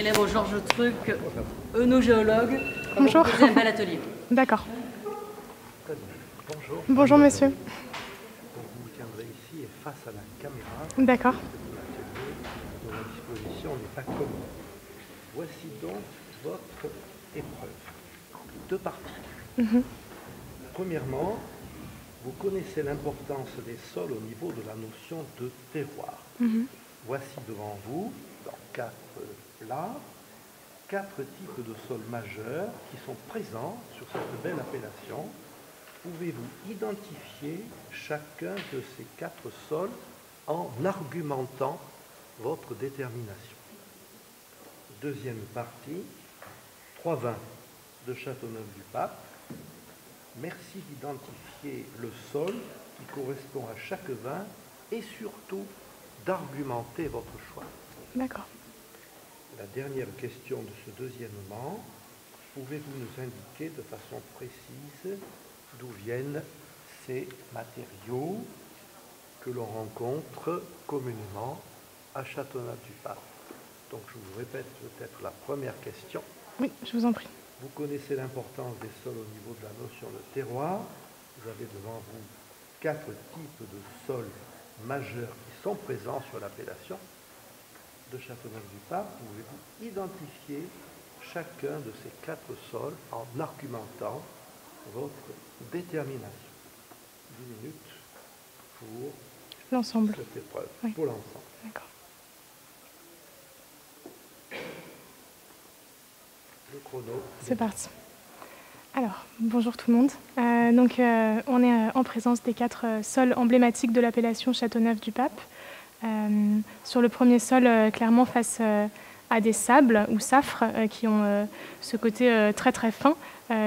Célèbre Georges Truc, œnogéologue. Bonjour. Un bel atelier. D'accord. Bonjour. Bonjour monsieur. Donc vous vous tiendrez ici et face à la caméra. D'accord. L'atelier dont la disposition n'est pas commune. Voici donc votre épreuve. Deux parties. Premièrement, vous connaissez l'importance des sols au niveau de la notion de terroir. Voici devant vous, dans 4 plats, 4 types de sols majeurs qui sont présents sur cette belle appellation. Pouvez-vous identifier chacun de ces 4 sols en argumentant votre détermination? Deuxième partie, 3 vins de Châteauneuf-du-Pape. Merci d'identifier le sol qui correspond à chaque vin et surtout d'argumenter votre choix. D'accord. La dernière question de ce deuxièmement, pouvez-vous nous indiquer de façon précise d'où viennent ces matériaux que l'on rencontre communément à Châteauneuf-du-Pape? Donc je vous répète peut-être la première question. Oui, je vous en prie. Vous connaissez l'importance des sols au niveau de la notion de terroir. Vous avez devant vous 4 types de sols majeurs qui sont présents sur l'appellation de Châteauneuf-du-Pape. Pouvez-vous identifier chacun de ces 4 sols en argumentant votre détermination? 10 minutes pour L'ensemble. cette épreuve, Oui. pour l'ensemble. D'accord. Le chrono. C'est parti. Alors, bonjour tout le monde. On est en présence des 4 sols emblématiques de l'appellation Châteauneuf-du-Pape. Sur le premier sol, clairement face à des sables ou safres qui ont ce côté très très fin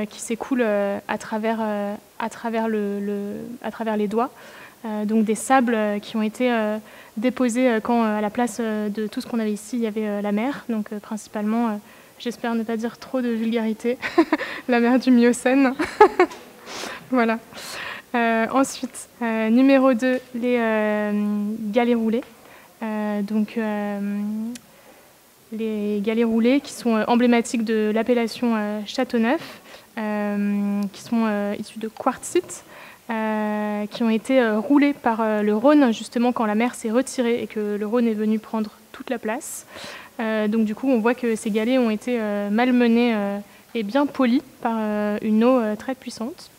qui s'écoule à travers les doigts. Donc des sables qui ont été déposés quand à la place de tout ce qu'on avait ici, il y avait la mer. Donc principalement, j'espère ne pas dire trop de vulgarité, la mer du Miocène. Voilà. Ensuite, numéro 2, les galets roulés. Les galets roulés qui sont emblématiques de l'appellation Châteauneuf, qui sont issus de quartzite, qui ont été roulés par le Rhône, justement quand la mer s'est retirée et que le Rhône est venu prendre toute la place. Donc du coup, on voit que ces galets ont été malmenés et bien polis par une eau très puissante.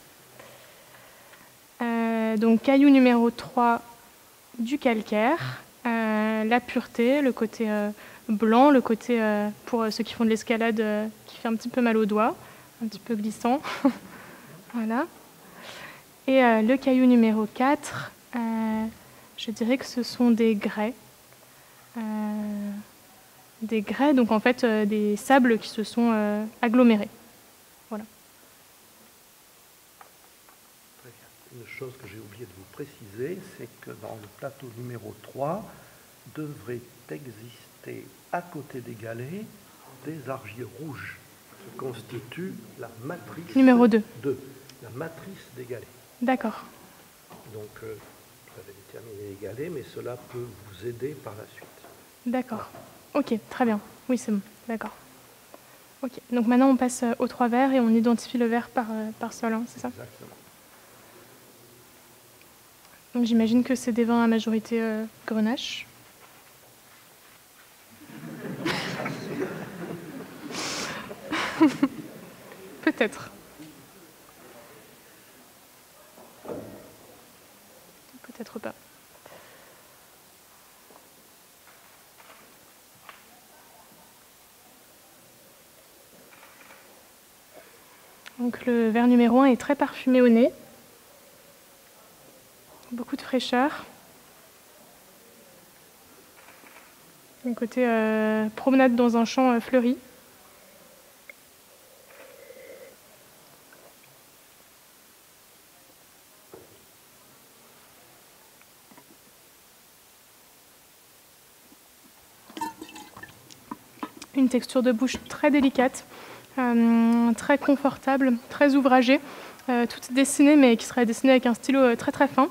Donc caillou numéro 3, du calcaire, la pureté, le côté blanc, le côté, pour ceux qui font de l'escalade, qui fait un petit peu mal aux doigts, un petit peu glissant. Voilà. Et le caillou numéro 4, je dirais que ce sont des grès. Des grès, donc en fait des sables qui se sont agglomérés. Voilà. Très bien. Une chose que j'ai oublié de vous préciser, c'est que dans le plateau numéro 3, devrait exister à côté des galets des argiles rouges qui constituent la matrice Numéro 2. La matrice des galets. D'accord. Donc, vous avez déterminé les galets, mais cela peut vous aider par la suite. D'accord. Ok, très bien. Oui, c'est bon. D'accord. Ok. Donc maintenant, on passe aux 3 verres et on identifie le verre par sol, hein, c'est ça? Exactement. Donc j'imagine que c'est des vins à majorité Grenache. Peut-être. Peut-être pas. Donc le verre numéro 1 est très parfumé au nez. Beaucoup de fraîcheur. Un côté promenade dans un champ fleuri. Une texture de bouche très délicate, très confortable, très ouvragée, toute dessinée, mais qui serait dessinée avec un stylo très très fin.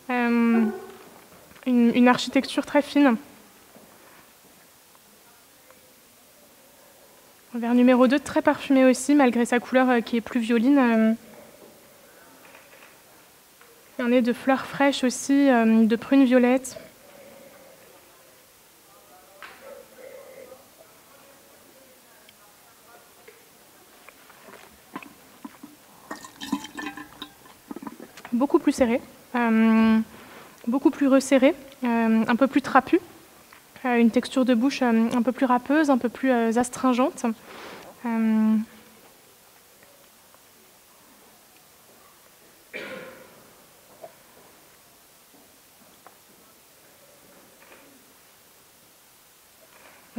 Une architecture très fine. Un verre numéro 2, très parfumé aussi, malgré sa couleur qui est plus violine. Il y en a de fleurs fraîches aussi, de prunes violettes. Beaucoup plus serré, beaucoup plus resserré, un peu plus trapu, une texture de bouche un peu plus râpeuse, un peu plus astringente. Le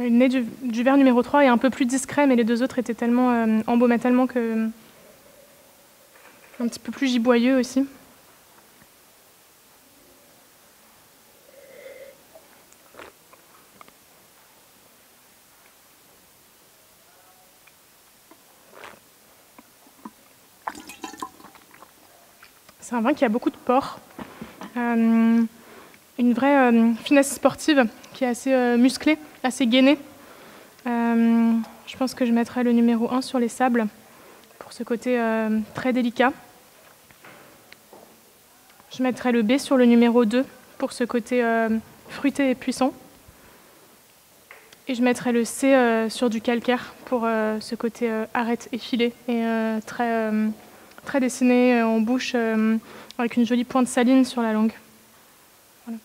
nez du verre numéro 3 est un peu plus discret, mais les deux autres étaient tellement embaumaient tellement que un petit peu plus giboyeux aussi. C'est un vin qui a beaucoup de port, une vraie finesse sportive qui est assez musclée, assez gainée. Je pense que je mettrai le numéro 1 sur les sables pour ce côté très délicat. Je mettrai le B sur le numéro 2 pour ce côté fruité et puissant. Et je mettrai le C sur du calcaire pour ce côté arête effilée et très dessiné en bouche avec une jolie pointe saline sur la langue. Voilà.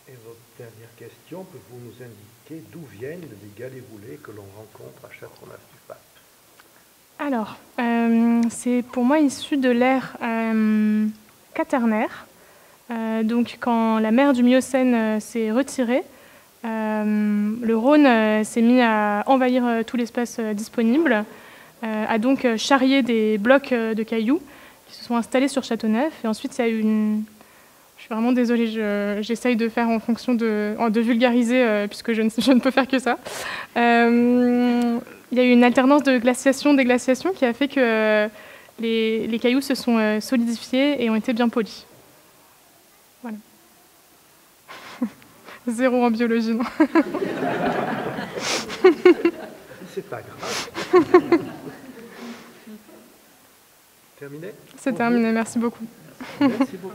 Et votre dernière question, pouvez-vous nous indiquer d'où viennent les galets roulés que l'on rencontre à Châteauneuf-du-Pape? Alors, c'est pour moi issu de l'ère quaternaire. Donc, quand la mer du Miocène s'est retirée, le Rhône s'est mis à envahir tout l'espace disponible, a donc charrié des blocs de cailloux qui se sont installés sur Châteauneuf. Et ensuite, il y a eu une... Je suis vraiment désolée, j'essaye de faire en fonction de vulgariser, puisque je ne peux faire que ça. Il y a eu une alternance de glaciation-déglaciation qui a fait que les cailloux se sont solidifiés et ont été bien polis. Voilà. Zéro en biologie, non. C'est pas grave. Terminé? C'est terminé, merci beaucoup. Merci beaucoup.